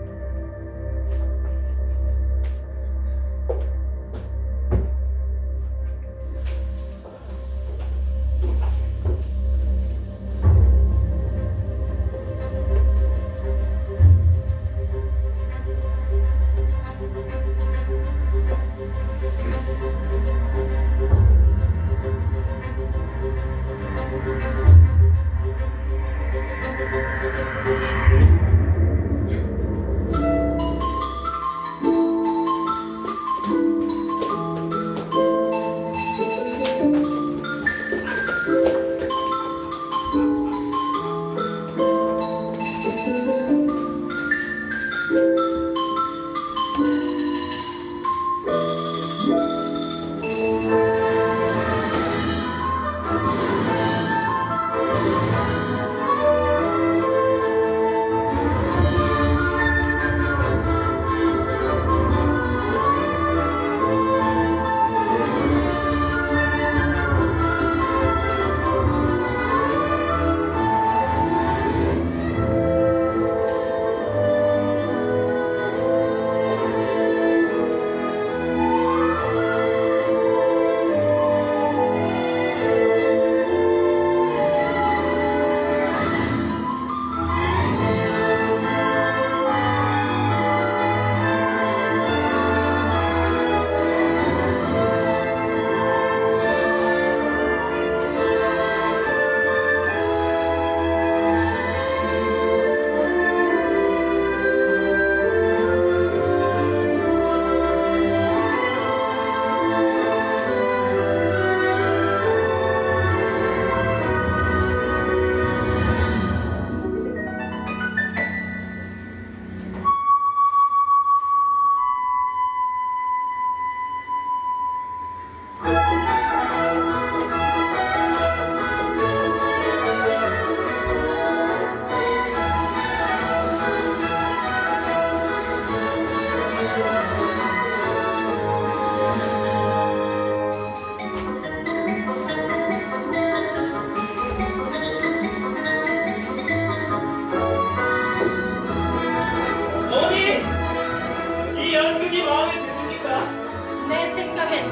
내 생각엔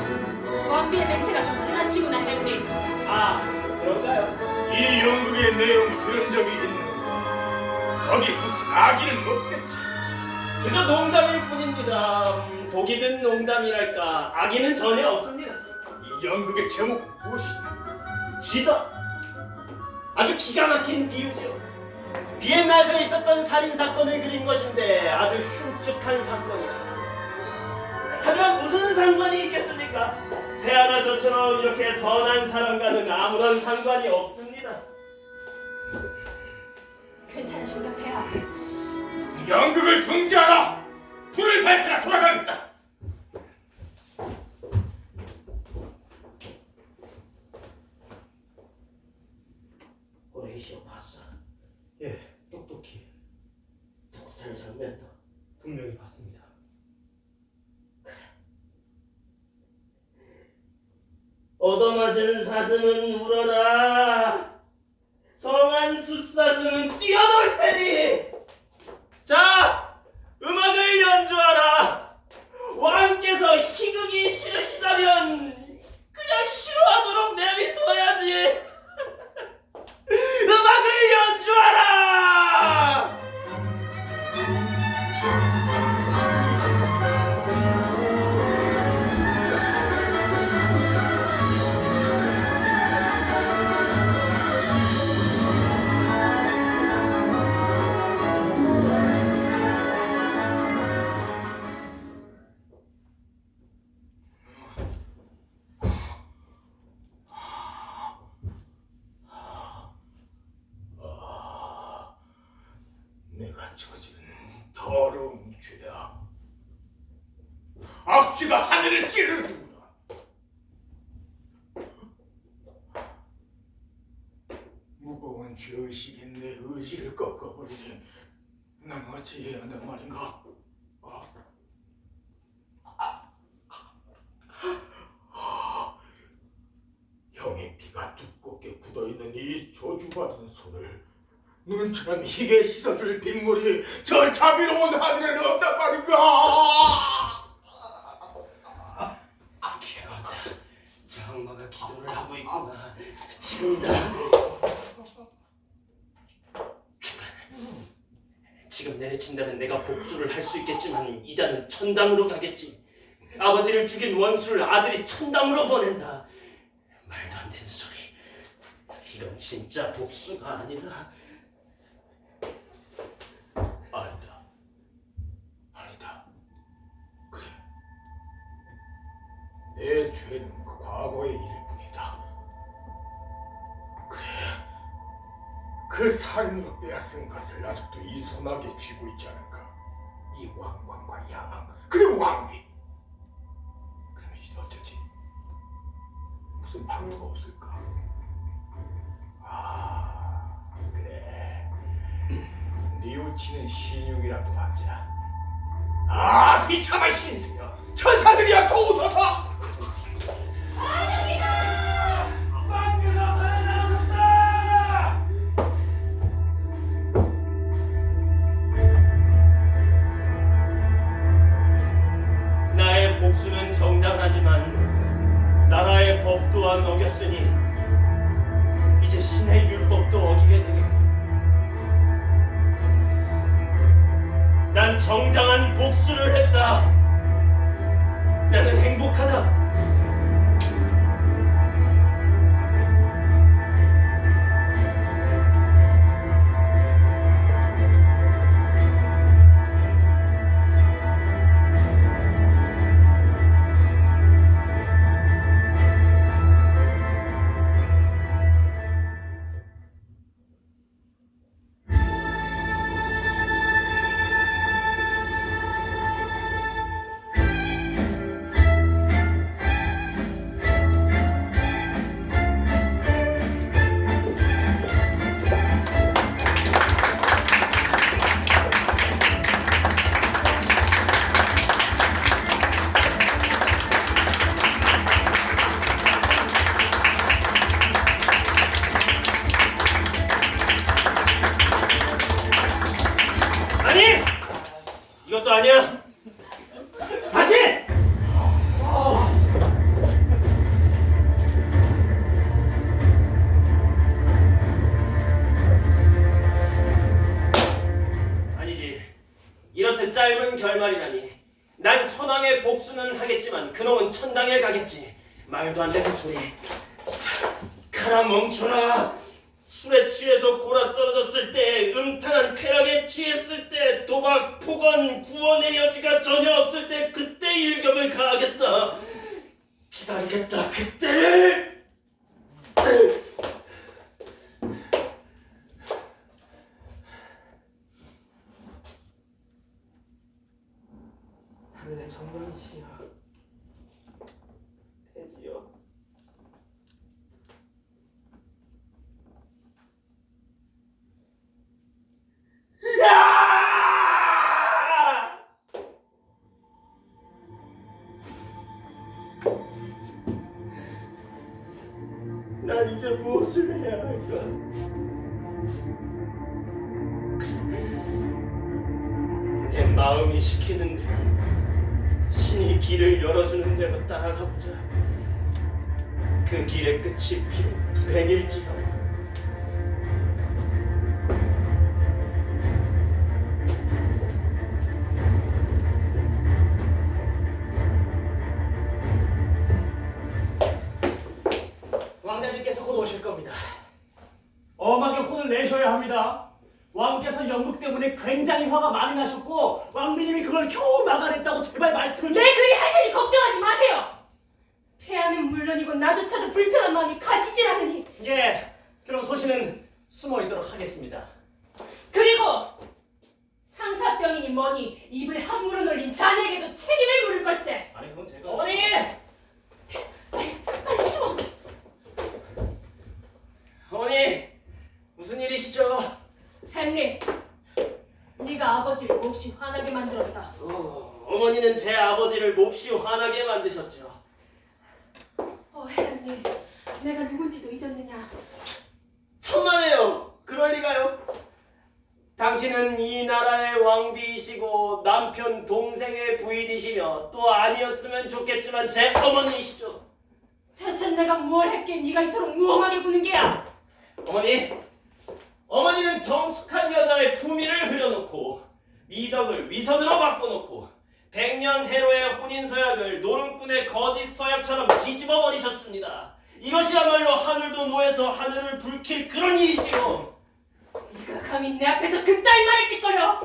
왕비의 맹세가 좀 지나치구나, 헨리. 아, 그런가요? 이 연극의 내용을 들은 적이 있는가? 거기 무슨 악의는 없겠지. 그저 농담일 뿐입니다. 독이 든 농담이랄까, 악의는 전혀 없습니다. 이 연극의 제목은 무엇이냐? 쥐다. 아주 기가 막힌 비유죠. 비엔나에서 있었던 살인 사건을 그린 것인데 아주 흉측한 사건이죠. 하지만 무슨 상관이 있겠습니까? 폐하나 저처럼 이렇게 선한 사람과는 아무런 상관이 없습니다. 괜찮으신가, 폐하? 연극을 중지하라! 불을 밝히라 돌아가겠다! 호레이시오 봤어? 예, 똑똑히. 독살 장면도 분명히 봤습니다. 얻어맞은 사슴은 울어라. 성한 숫사슴은 뛰어놀 테니. 자, 음악을 연주하라. 왕께서 희극이 싫으시다면 그냥 싫어하도록 내비둬야지. 음악을 연주하라. 박쥐가 하늘을 찌르는구나. 무거운 죄의식이 내 의지를 꺾어버리니 난 어찌해야 한단 말인가? 형의 피가 두껍게 굳어있는 이 저주받은 손을 눈처럼 희게 씻어줄 빗물이 저 자비로운 하늘에는 없단 말인가? 기억한다. 장마가 기도를 하고 있구나. 지금이다. 잠깐. 지금 내려친다면 내가 복수를 할 수 있겠지만 이자는 천당으로 가겠지. 아버지를 죽인 원수를 아들이 천당으로 보낸다. 말도 안 되는 소리. 이건 진짜 복수가 아니다. 아니다. 그래. 내 죄는 그 과거의 일일 뿐이다. 그래. 그 살인으로 빼앗은 것을 아직도 이 손아귀에 쥐고 있지 않을까? 이 왕관과 양왕 그리고 왕비. 그럼 이제 어쩌지? 무슨 방도가 없을까? 그래. 뉘우치는 신용이라도 하자. 비참한 신이여, 천사들이야 도우소서. 왕께서 살아나셨다. 나의 복수는 정당하지만 나라의 법 또한 어겼으니 이제 신의 율법도 어기게 되겠고 난 정당한 복수를 했다. 나는 행복하다. 이것도 아니야. 다시! 아니지. 이렇듯 짧은 결말이라니. 난 선왕의 복수는 하겠지만 그놈은 천당에 가겠지. 말도 안 되는 소리. 가라 멍청아. 술에 취해서 골아 떨어졌을 때, 음탕한 쾌락에 취했을 때, 도박, 폭언, 구원의 여지가 전혀 없을 때 그때 일격을 가하겠다. 기다리겠다. 그때를. 하늘의 정령이시여, 대지여. 난 이제 무엇을 해야 할까? 내 마음이 시키는 대로, 신이 길을 열어주는 대로 따라가보자. 그 길의 끝이 비록 불행일지라도 왕자님께서 곧 오실 겁니다. 엄하게 혼을 내셔야 합니다. 왕께서 연극 때문에 굉장히 화가 많이 나셨고 왕비님이 그걸 겨우 막아냈다고 제발 말씀을 좀... 내 그리 할 테니 걱정하지 마세요. 폐하는 물론이고 나조차도 불편한 마음이 가시지라느니. 예, 그럼 소신은 숨어 있도록 하겠습니다. 그리고 상사병 성병이니 뭐니 입을 함부로 놀린 자네에게도 책임을 물을 걸세. 아니 그건 제가 어머니! 빨리 숨어. 어머니! 무슨 일이시죠? 헨리, 네가 아버지를 몹시 화나게 만들었다. 어머니는 제 아버지를 몹시 화나게 만드셨죠. 헨리, 내가 누군지도 잊었느냐? 천만에요. 그럴 리가요. 당신은 이 나라의 왕비이시고 남편 동생의 부인이시며 또 아니었으면 좋겠지만 제 어머니이시죠. 대체 내가 무얼 했기에 네가 이토록 무엄하게 구는 게야? 어머니는 정숙한 여자의 품위를 흐려놓고 미덕을 위선으로 바꿔놓고 100년 해로의 혼인서약을 노름꾼의 거짓 서약처럼 뒤집어 버리셨습니다. 이것이야말로 하늘도 노해서 하늘을 붉힐 그런 일이지요. 네가 감히 내 앞에서 그따위 말을 짓거려?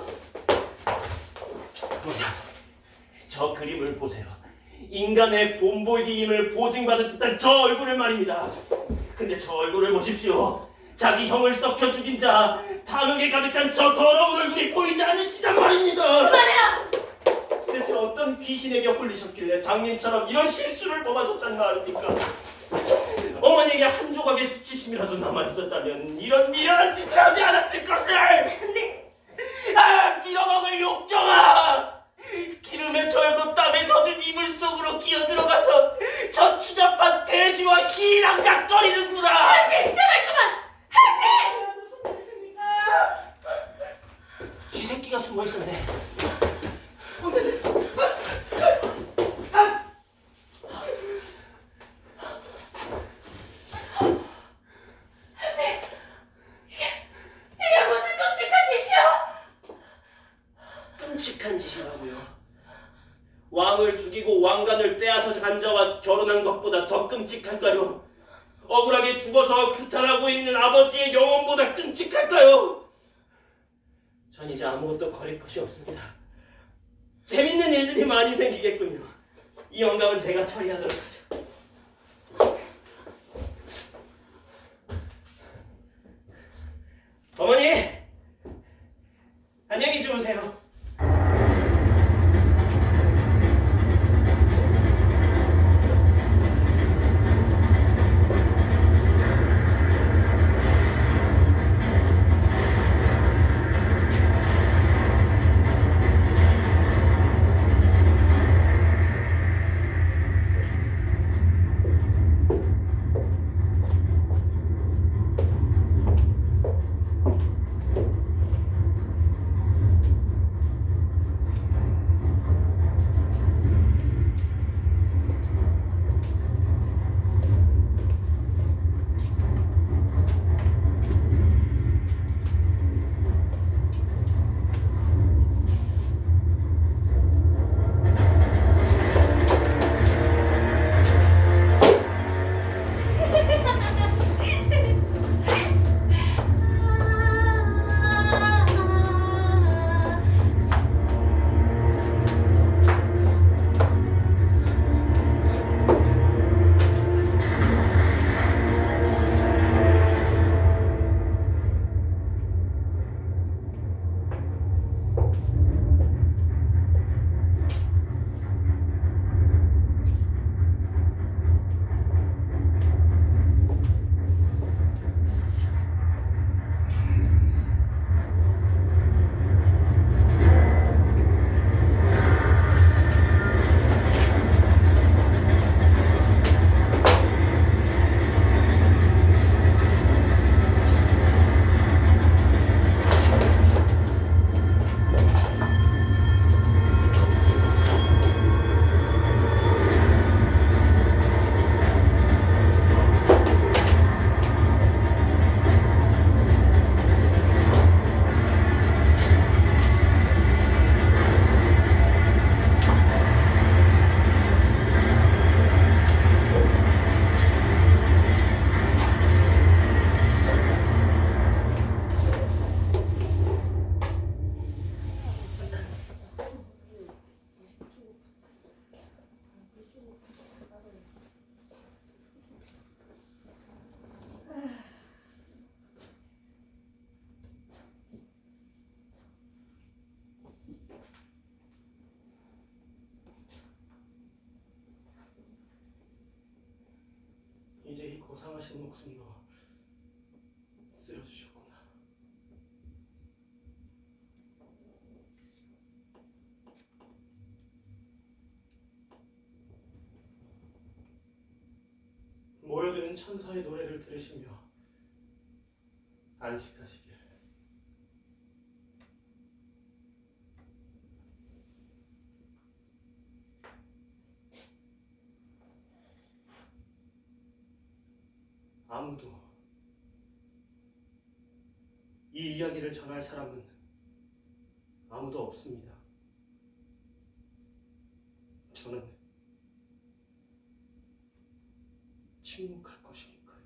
저 그림을 보세요. 인간의 본보기임을 보증받은 듯한 저 얼굴을 말입니다. 근데 저 얼굴을 보십시오. 자기 형을 썩혀 죽인 자, 탐욕에 가득한 저 더러운 얼굴이 보이지 않으시단 말입니다. 그만해라! 대체 어떤 귀신에게 홀리셨길래 장님처럼 이런 실수를 범하셨단 말입니까? 어머니에게 한 조각의 수치심이라도 남아있었다면 이런 미련한 짓을 하지 않았을 것을! 아, 빌어먹을 욕정아! 기름에 절고 땀에 젖은 이불 속으로 기어들어가서 저 추잡한 돼지와 희랑각거리는구나! 헨리, 제발 그만! 헨리! 무슨 일이십니까? 쥐새끼가 숨어있었네. 이게 무슨 끔찍한 짓이야! 끔찍한 짓이라고요. 왕을 죽이고 왕관을 빼앗아 간자와 결혼한 것보다 더 끔찍할까요? 억울하게 죽어서 규탄하고 있는 아버지의 영혼보다 끔찍할까요? 전 이제 아무것도 거릴 것이 없습니다. 재밌는 일들이 많이 생기겠군요. 이 영감은 제가 처리하도록 하죠. 어머니! 안녕히 주무세요. 이제 이 고상하신 목숨도 쓰러주셨구나. 모여드는 천사의 노래를 들으시며 안식하시길. 아무도 이 이야기를 전할 사람은 아무도 없습니다. 저는 침묵할 것이니까요.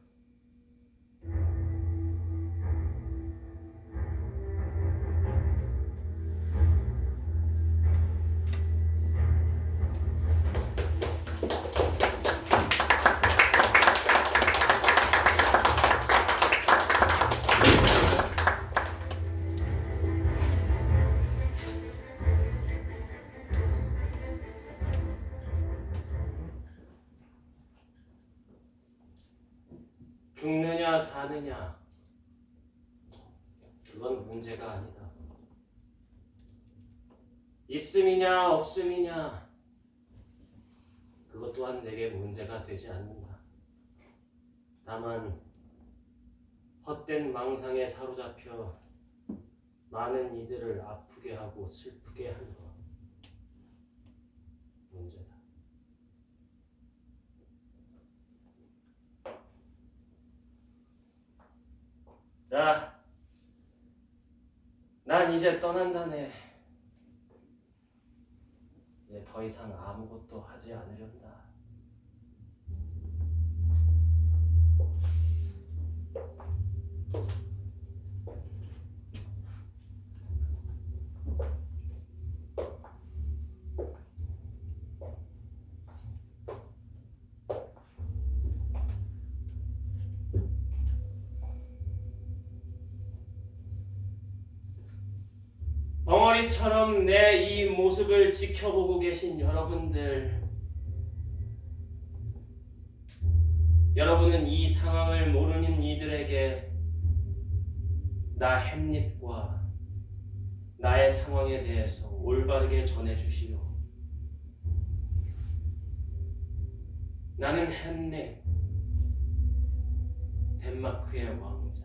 죽느냐 사느냐 그건 문제가 아니다. 있음이냐 없음이냐 그것 또한 내게 문제가 되지 않는다. 다만 헛된 망상에 사로잡혀 많은 이들을 아프게 하고 슬프게 하는 것 문제다. 자, 난 이제 떠난다네. 이제 더 이상 아무것도 하지 않으련다. 벙어리처럼 내 이 모습을 지켜보고 계신 여러분은 이 상황을 모르는 이들에게 나 햄릿과 나의 상황에 대해서 올바르게 전해주시오. 나는 햄릿, 덴마크의 왕자.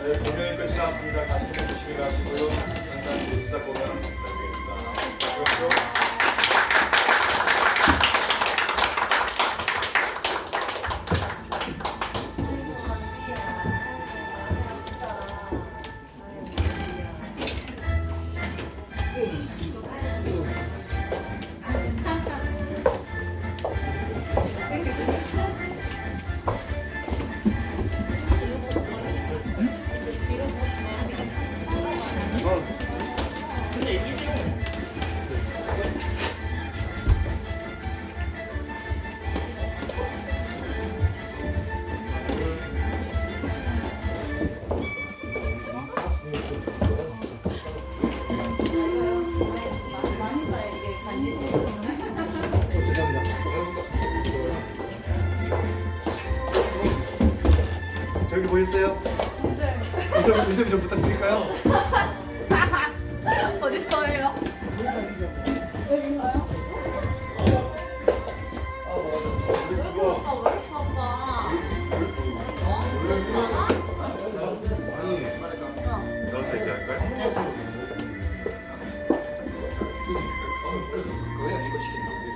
네, 공연이 끝이 났습니다. 가시는 조심히 가시고요. 항상 수작 공연 부탁드리겠습니다. 그렇죠? 근데 저기 보이세요? 운전 좀 부탁드릴까요? 어딨어요? 나도 얘기할까요? 그거야 이거 시킨다고.